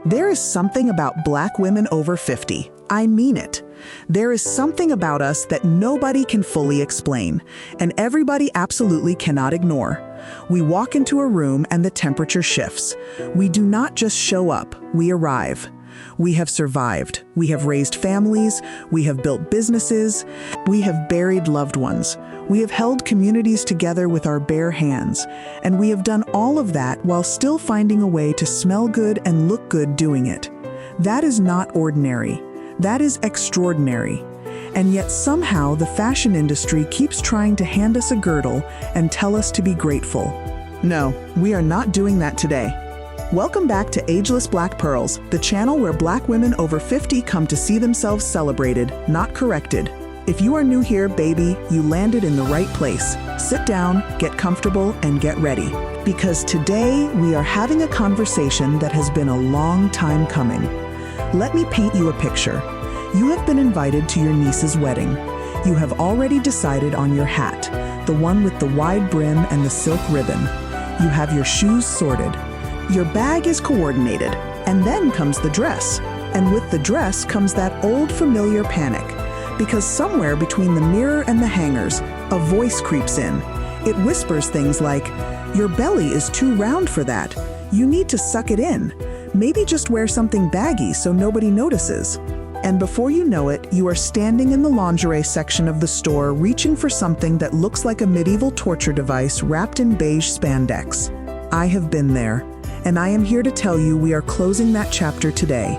There is something about Black women over 50. I mean it. There is something about us that nobody can fully explain, and everybody absolutely cannot ignore. We walk into a room and the temperature shifts. We do not just show up, we arrive. We have survived. We have raised families. We have built businesses. We have buried loved ones. We have held communities together with our bare hands. And we have done all of that while still finding a way to smell good and look good doing it. That is not ordinary. That is extraordinary. And yet somehow the fashion industry keeps trying to hand us a girdle and tell us to be grateful. No, we are not doing that today. Welcome back to Ageless Black Pearls, the channel where Black women over 50 come to see themselves celebrated, not corrected. If you are new here, baby, you landed in the right place. Sit down, get comfortable, and get ready. Because today we are having a conversation that has been a long time coming. Let me paint you a picture. You have been invited to your niece's wedding. You have already decided on your hat, the one with the wide brim and the silk ribbon. You have your shoes sorted. Your bag is coordinated, and then comes the dress. And with the dress comes that old familiar panic, because somewhere between the mirror and the hangers, a voice creeps in. It whispers things like, "Your belly is too round for that. You need to suck it in. Maybe just wear something baggy so nobody notices." And before you know it, you are standing in the lingerie section of the store reaching for something that looks like a medieval torture device wrapped in beige spandex. I have been there. And I am here to tell you we are closing that chapter today.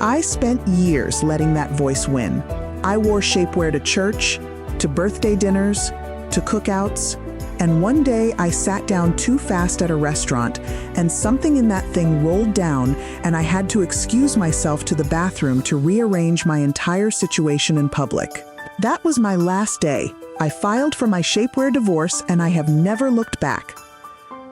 I spent years letting that voice win. I wore shapewear to church, to birthday dinners, to cookouts, and one day I sat down too fast at a restaurant and something in that thing rolled down and I had to excuse myself to the bathroom to rearrange my entire situation in public. That was my last day. I filed for my shapewear divorce and I have never looked back.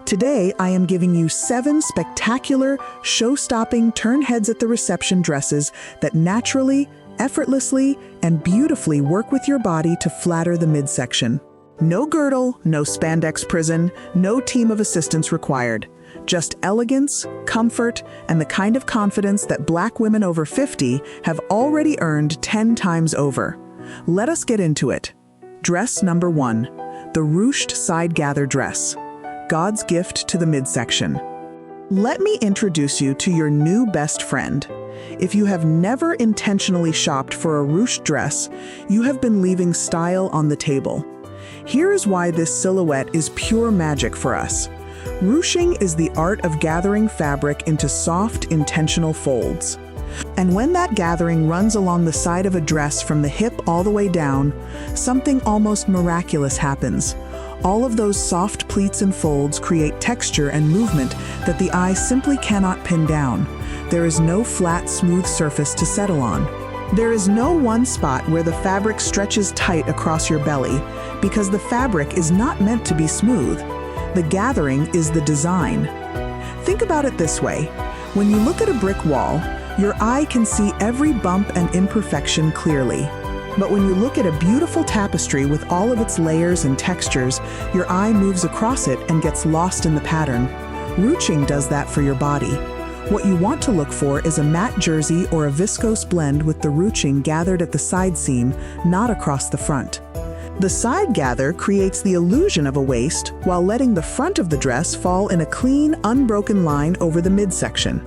Today, I am giving you 7 spectacular, show-stopping, turn heads at the reception dresses that naturally, effortlessly, and beautifully work with your body to flatter the midsection. No girdle, no spandex prison, no team of assistants required. Just elegance, comfort, and the kind of confidence that Black women over 50 have already earned 10 times over. Let us get into it. Dress number 1, the ruched side-gather dress. God's gift to the midsection. Let me introduce you to your new best friend. If you have never intentionally shopped for a ruched dress, you have been leaving style on the table. Here is why this silhouette is pure magic for us. Ruching is the art of gathering fabric into soft, intentional folds. And when that gathering runs along the side of a dress from the hip all the way down, something almost miraculous happens. All of those soft pleats and folds create texture and movement that the eye simply cannot pin down. There is no flat, smooth surface to settle on. There is no one spot where the fabric stretches tight across your belly, because the fabric is not meant to be smooth. The gathering is the design. Think about it this way. When you look at a brick wall, your eye can see every bump and imperfection clearly. But when you look at a beautiful tapestry with all of its layers and textures, your eye moves across it and gets lost in the pattern. Ruching does that for your body. What you want to look for is a matte jersey or a viscose blend with the ruching gathered at the side seam, not across the front. The side gather creates the illusion of a waist while letting the front of the dress fall in a clean, unbroken line over the midsection.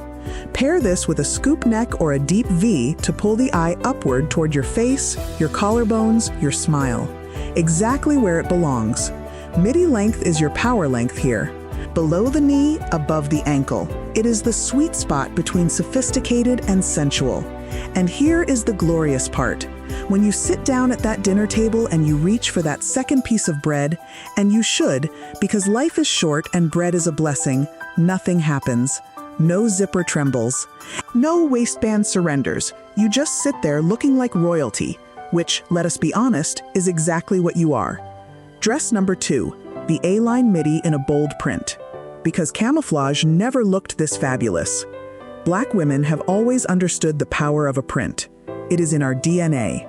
Pair this with a scoop neck or a deep V to pull the eye upward toward your face, your collarbones, your smile. Exactly where it belongs. Midi length is your power length here. Below the knee, above the ankle. It is the sweet spot between sophisticated and sensual. And here is the glorious part. When you sit down at that dinner table and you reach for that second piece of bread, and you should, because life is short and bread is a blessing, nothing happens. No zipper trembles. No waistband surrenders. You just sit there looking like royalty, which, let us be honest, is exactly what you are. Dress number 2, the A-line midi in a bold print. Because camouflage never looked this fabulous. Black women have always understood the power of a print. It is in our DNA.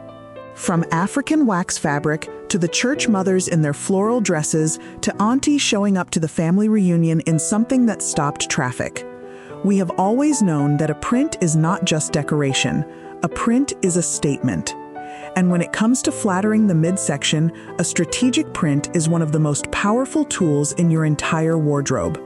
From African wax fabric to the church mothers in their floral dresses to aunties showing up to the family reunion in something that stopped traffic. We have always known that a print is not just decoration. A print is a statement. And when it comes to flattering the midsection, a strategic print is one of the most powerful tools in your entire wardrobe.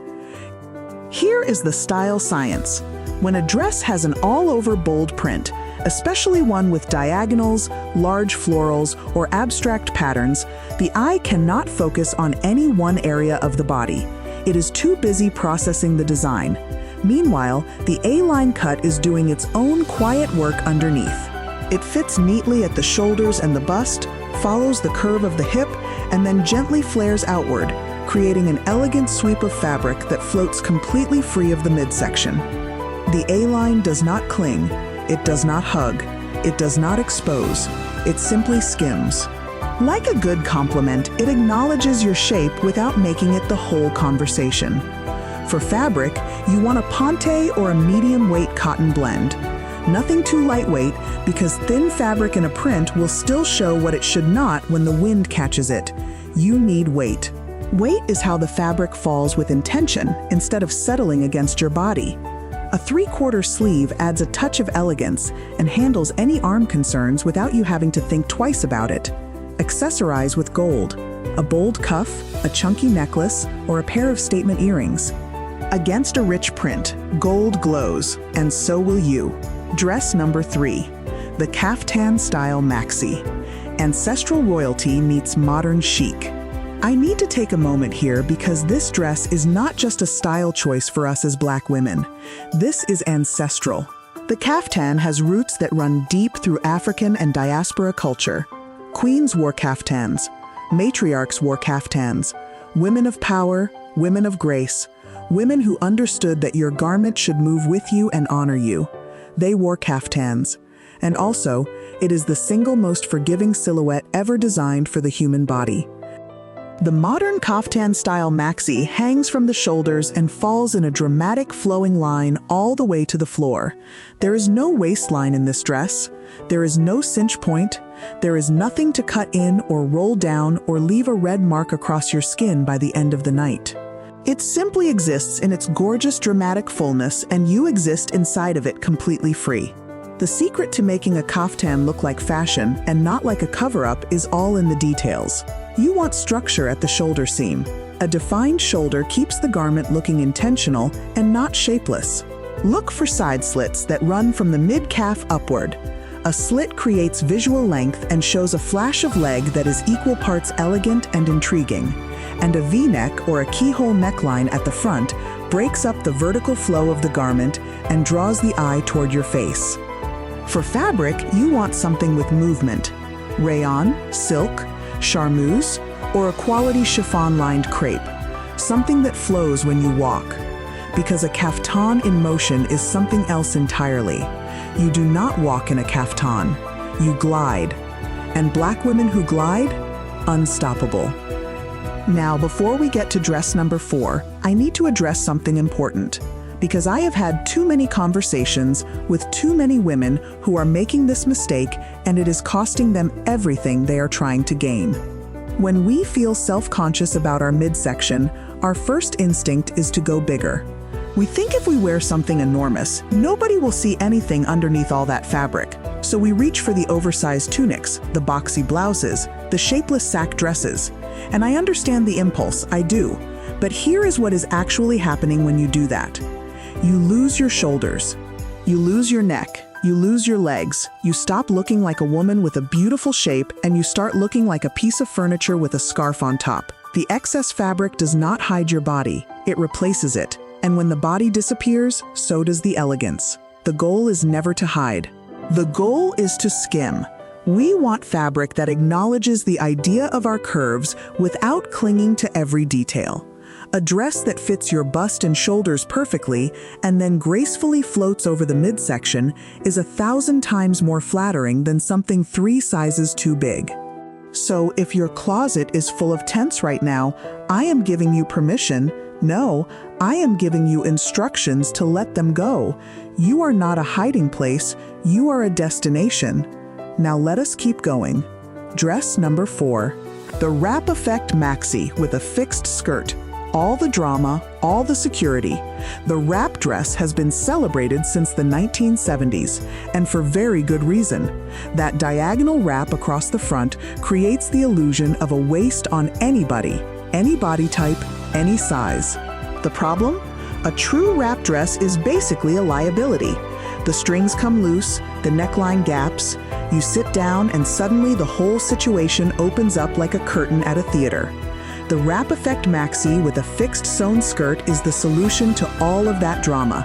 Here is the style science. When a dress has an all-over bold print, especially one with diagonals, large florals, or abstract patterns, the eye cannot focus on any one area of the body. It is too busy processing the design. Meanwhile, the A-line cut is doing its own quiet work underneath. It fits neatly at the shoulders and the bust, follows the curve of the hip, and then gently flares outward, creating an elegant sweep of fabric that floats completely free of the midsection. The A-line does not cling, it does not hug, it does not expose, it simply skims. Like a good compliment, it acknowledges your shape without making it the whole conversation. For fabric, you want a ponte or a medium-weight cotton blend. Nothing too lightweight, because thin fabric in a print will still show what it should not when the wind catches it. You need weight. Weight is how the fabric falls with intention instead of settling against your body. A 3/4 sleeve adds a touch of elegance and handles any arm concerns without you having to think twice about it. Accessorize with gold, a bold cuff, a chunky necklace, or a pair of statement earrings. Against a rich print, gold glows, and so will you. Dress number 3, the caftan style maxi. Ancestral royalty meets modern chic. I need to take a moment here because this dress is not just a style choice for us as Black women. This is ancestral. The caftan has roots that run deep through African and diaspora culture. Queens wore caftans, matriarchs wore caftans, women of power, women of grace, women who understood that your garment should move with you and honor you. They wore caftans. And also, it is the single most forgiving silhouette ever designed for the human body. The modern kaftan-style maxi hangs from the shoulders and falls in a dramatic flowing line all the way to the floor. There is no waistline in this dress. There is no cinch point. There is nothing to cut in or roll down or leave a red mark across your skin by the end of the night. It simply exists in its gorgeous dramatic fullness, and you exist inside of it completely free. The secret to making a kaftan look like fashion and not like a cover-up is all in the details. You want structure at the shoulder seam. A defined shoulder keeps the garment looking intentional and not shapeless. Look for side slits that run from the mid-calf upward. A slit creates visual length and shows a flash of leg that is equal parts elegant and intriguing. And a V-neck or a keyhole neckline at the front breaks up the vertical flow of the garment and draws the eye toward your face. For fabric, you want something with movement. Rayon, silk, charmeuse, or a quality chiffon-lined crepe. Something that flows when you walk. Because a kaftan in motion is something else entirely. You do not walk in a kaftan. You glide. And Black women who glide? Unstoppable. Now, before we get to dress number 4, I need to address something important. Because I have had too many conversations with too many women who are making this mistake, and it is costing them everything they are trying to gain. When we feel self-conscious about our midsection, our first instinct is to go bigger. We think if we wear something enormous, nobody will see anything underneath all that fabric. So we reach for the oversized tunics, the boxy blouses, the shapeless sack dresses. And I understand the impulse, I do. But here is what is actually happening when you do that. You lose your shoulders. You lose your neck. You lose your legs. You stop looking like a woman with a beautiful shape, and you start looking like a piece of furniture with a scarf on top. The excess fabric does not hide your body. It replaces it. And when the body disappears, so does the elegance. The goal is never to hide. The goal is to skim. We want fabric that acknowledges the idea of our curves without clinging to every detail. A dress that fits your bust and shoulders perfectly and then gracefully floats over the midsection is 1,000 times more flattering than something 3 sizes too big. So if your closet is full of tents right now, I am giving you permission. No, I am giving you instructions to let them go. You are not a hiding place, you are a destination. Now let us keep going. Dress number 4, the wrap effect maxi with a fixed skirt. all the drama, all the security. The wrap dress has been celebrated since the 1970s, and for very good reason. That diagonal wrap across the front creates the illusion of a waist on anybody, any body type, any size. The problem? A true wrap dress is basically a liability. The strings come loose, the neckline gaps, you sit down and suddenly the whole situation opens up like a curtain at a theater. The Wrap Effect Maxi with a fixed sewn skirt is the solution to all of that drama.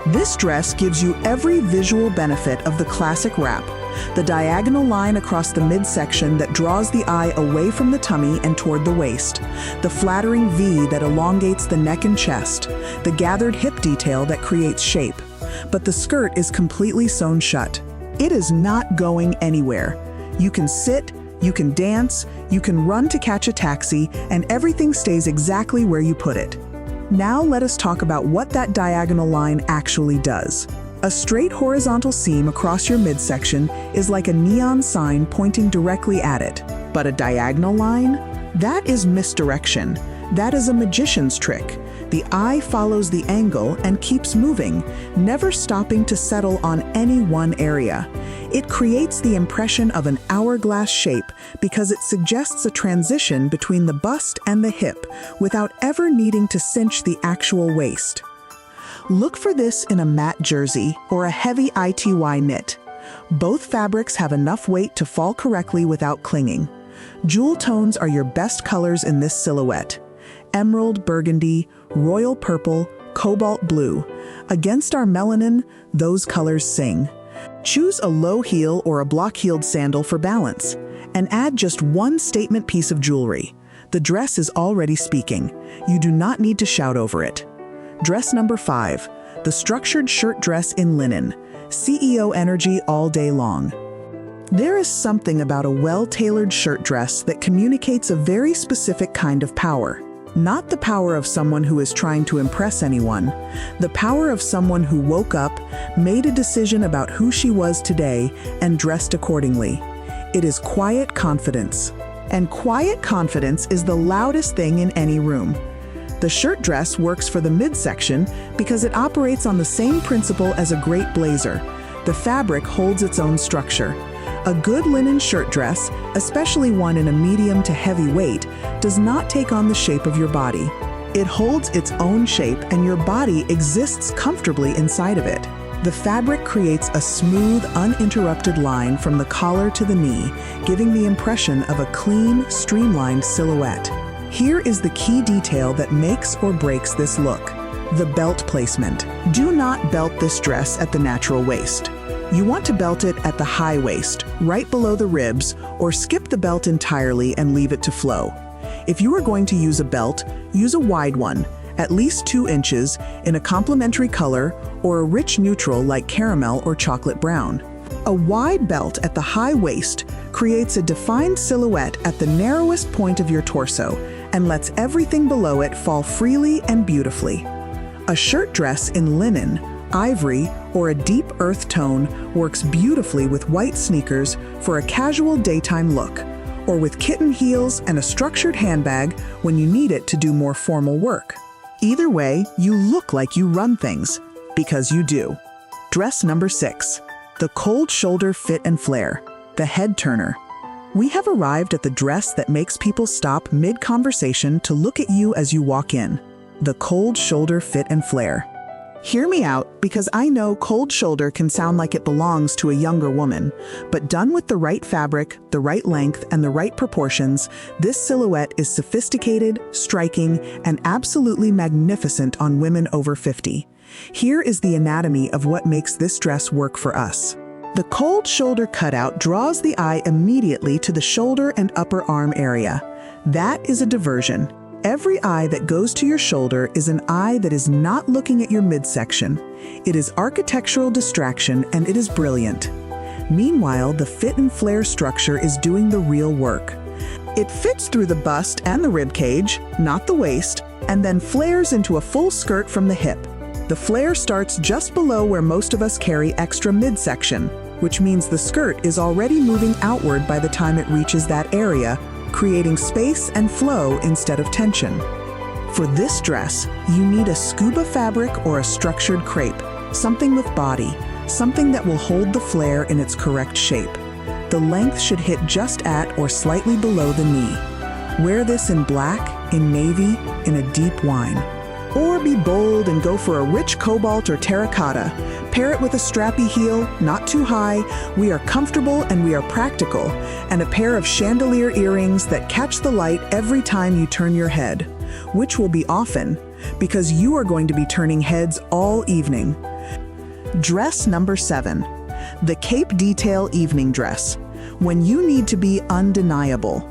This dress gives you every visual benefit of the classic wrap. The diagonal line across the midsection that draws the eye away from the tummy and toward the waist. The flattering V that elongates the neck and chest. The gathered hip detail that creates shape. But the skirt is completely sewn shut. It is not going anywhere. You can sit, you can dance, you can run to catch a taxi, and everything stays exactly where you put it. Now let us talk about what that diagonal line actually does. A straight horizontal seam across your midsection is like a neon sign pointing directly at it. But a diagonal line? That is misdirection. That is a magician's trick. The eye follows the angle and keeps moving, never stopping to settle on any one area. It creates the impression of an hourglass shape because it suggests a transition between the bust and the hip without ever needing to cinch the actual waist. Look for this in a matte jersey or a heavy ITY knit. Both fabrics have enough weight to fall correctly without clinging. Jewel tones are your best colors in this silhouette. Emerald, burgundy, royal purple, cobalt blue. Against our melanin, those colors sing. Choose a low heel or a block-heeled sandal for balance, and add just one statement piece of jewelry. The dress is already speaking. You do not need to shout over it. Dress number 5, the structured shirt dress in linen. CEO energy all day long. There is something about a well-tailored shirt dress that communicates a very specific kind of power. Not the power of someone who is trying to impress anyone, the power of someone who woke up, made a decision about who she was today, and dressed accordingly. It is quiet confidence. And quiet confidence is the loudest thing in any room. The shirt dress works for the midsection because it operates on the same principle as a great blazer. The fabric holds its own structure. A good linen shirt dress, especially one in a medium to heavy weight, does not take on the shape of your body. It holds its own shape and your body exists comfortably inside of it. The fabric creates a smooth, uninterrupted line from the collar to the knee, giving the impression of a clean, streamlined silhouette. Here is the key detail that makes or breaks this look: the belt placement. Do not belt this dress at the natural waist. You want to belt it at the high waist, right below the ribs, or skip the belt entirely and leave it to flow. If you are going to use a belt, use a wide one, at least 2 inches, in a complementary color, or a rich neutral like caramel or chocolate brown. A wide belt at the high waist creates a defined silhouette at the narrowest point of your torso and lets everything below it fall freely and beautifully. A shirt dress in linen, ivory, or a deep earth tone works beautifully with white sneakers for a casual daytime look, or with kitten heels and a structured handbag when you need it to do more formal work. Either way, you look like you run things, because you do. Dress number 6, the cold shoulder fit and flare, the head turner. We have arrived at the dress that makes people stop mid-conversation to look at you as you walk in, the cold shoulder fit and flare. Hear me out, because I know cold shoulder can sound like it belongs to a younger woman, but done with the right fabric, the right length, and the right proportions, this silhouette is sophisticated, striking, and absolutely magnificent on women over 50. Here is the anatomy of what makes this dress work for us. The cold shoulder cutout draws the eye immediately to the shoulder and upper arm area. That is a diversion. Every eye that goes to your shoulder is an eye that is not looking at your midsection. It is architectural distraction, and it is brilliant. Meanwhile, the fit and flare structure is doing the real work. It fits through the bust and the rib cage, not the waist, and then flares into a full skirt from the hip. The flare starts just below where most of us carry extra midsection, which means the skirt is already moving outward by the time it reaches that area, creating space and flow instead of tension. For this dress, you need a scuba fabric or a structured crepe, something with body, something that will hold the flare in its correct shape. The length should hit just at or slightly below the knee. Wear this in black, in navy, in a deep wine. Or be bold and go for a rich cobalt or terracotta. Pair it with a strappy heel, not too high. We are comfortable and we are practical. And a pair of chandelier earrings that catch the light every time you turn your head, which will be often, because you are going to be turning heads all evening. Dress number 7, the cape detail evening dress. When you need to be undeniable.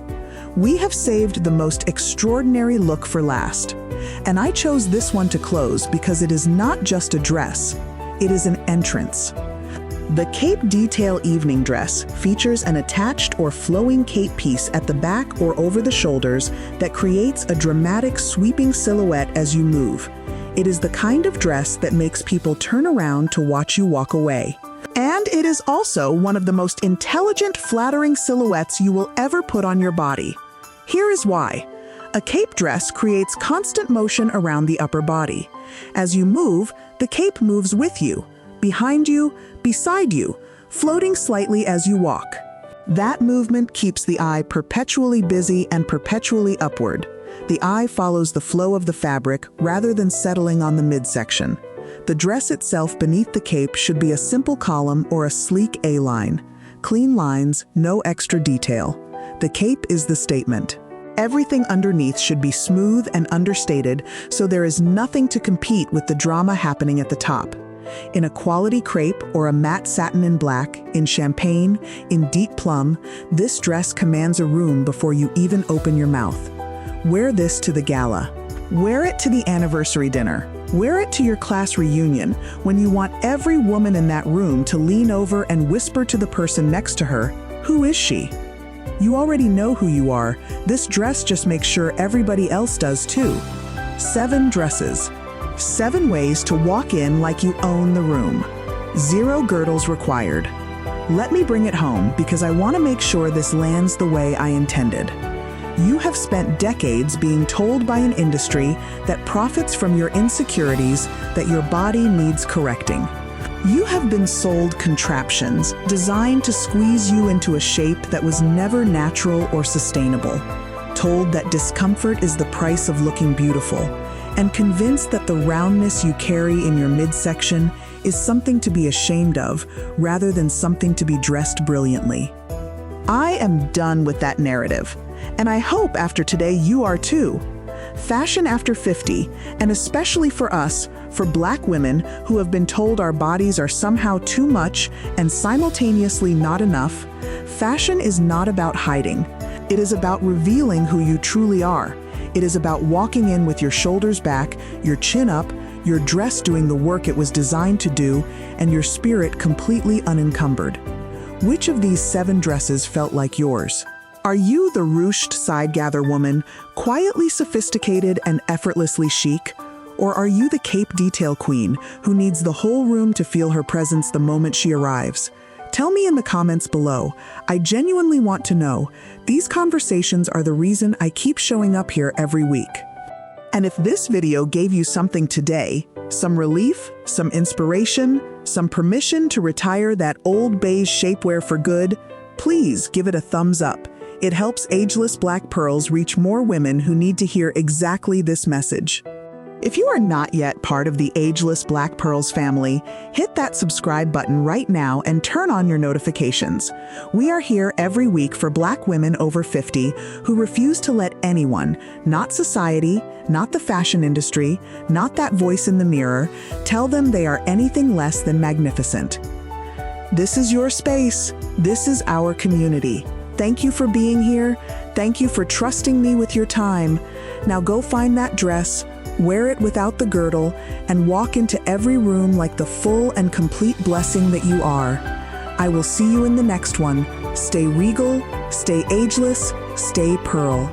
We have saved the most extraordinary look for last. And I chose this one to close because it is not just a dress, it is an entrance. The cape detail evening dress features an attached or flowing cape piece at the back or over the shoulders that creates a dramatic sweeping silhouette as you move. It is the kind of dress that makes people turn around to watch you walk away. And it is also one of the most intelligent, flattering silhouettes you will ever put on your body. Here is why. A cape dress creates constant motion around the upper body. As you move, the cape moves with you, behind you, beside you, floating slightly as you walk. That movement keeps the eye perpetually busy and perpetually upward. The eye follows the flow of the fabric rather than settling on the midsection. The dress itself beneath the cape should be a simple column or a sleek A-line. Clean lines, no extra detail. The cape is the statement. Everything underneath should be smooth and understated, so there is nothing to compete with the drama happening at the top. In a quality crepe or a matte satin in black, in champagne, in deep plum, this dress commands a room before you even open your mouth. Wear this to the gala. Wear it to the anniversary dinner. Wear it to your class reunion when you want every woman in that room to lean over and whisper to the person next to her, "Who is she?" You already know who you are. This dress just makes sure everybody else does too. 7 dresses. 7 ways to walk in like you own the room. 0 girdles required. Let me bring it home because I want to make sure this lands the way I intended. You have spent decades being told by an industry that profits from your insecurities that your body needs correcting. You have been sold contraptions designed to squeeze you into a shape that was never natural or sustainable, told that discomfort is the price of looking beautiful, and convinced that the roundness you carry in your midsection is something to be ashamed of rather than something to be dressed brilliantly. I am done with that narrative, and I hope after today you are too. Fashion after 50, and especially for us, for Black women who have been told our bodies are somehow too much and simultaneously not enough, fashion is not about hiding. It is about revealing who you truly are. It is about walking in with your shoulders back, your chin up, your dress doing the work it was designed to do, and your spirit completely unencumbered. Which of these 7 dresses felt like yours? Are you the ruched side-gather woman, quietly sophisticated and effortlessly chic? Or are you the cape detail queen who needs the whole room to feel her presence the moment she arrives? Tell me in the comments below. I genuinely want to know. These conversations are the reason I keep showing up here every week. And if this video gave you something today, some relief, some inspiration, some permission to retire that old beige shapewear for good, please give it a thumbs up. It helps Ageless Black Pearls reach more women who need to hear exactly this message. If you are not yet part of the Ageless Black Pearls family, hit that subscribe button right now and turn on your notifications. We are here every week for Black women over 50 who refuse to let anyone, not society, not the fashion industry, not that voice in the mirror, tell them they are anything less than magnificent. This is your space. This is our community. Thank you for being here. Thank you for trusting me with your time. Now go find that dress, wear it without the girdle, and walk into every room like the full and complete blessing that you are. I will see you in the next one. Stay regal, stay ageless, stay pearl.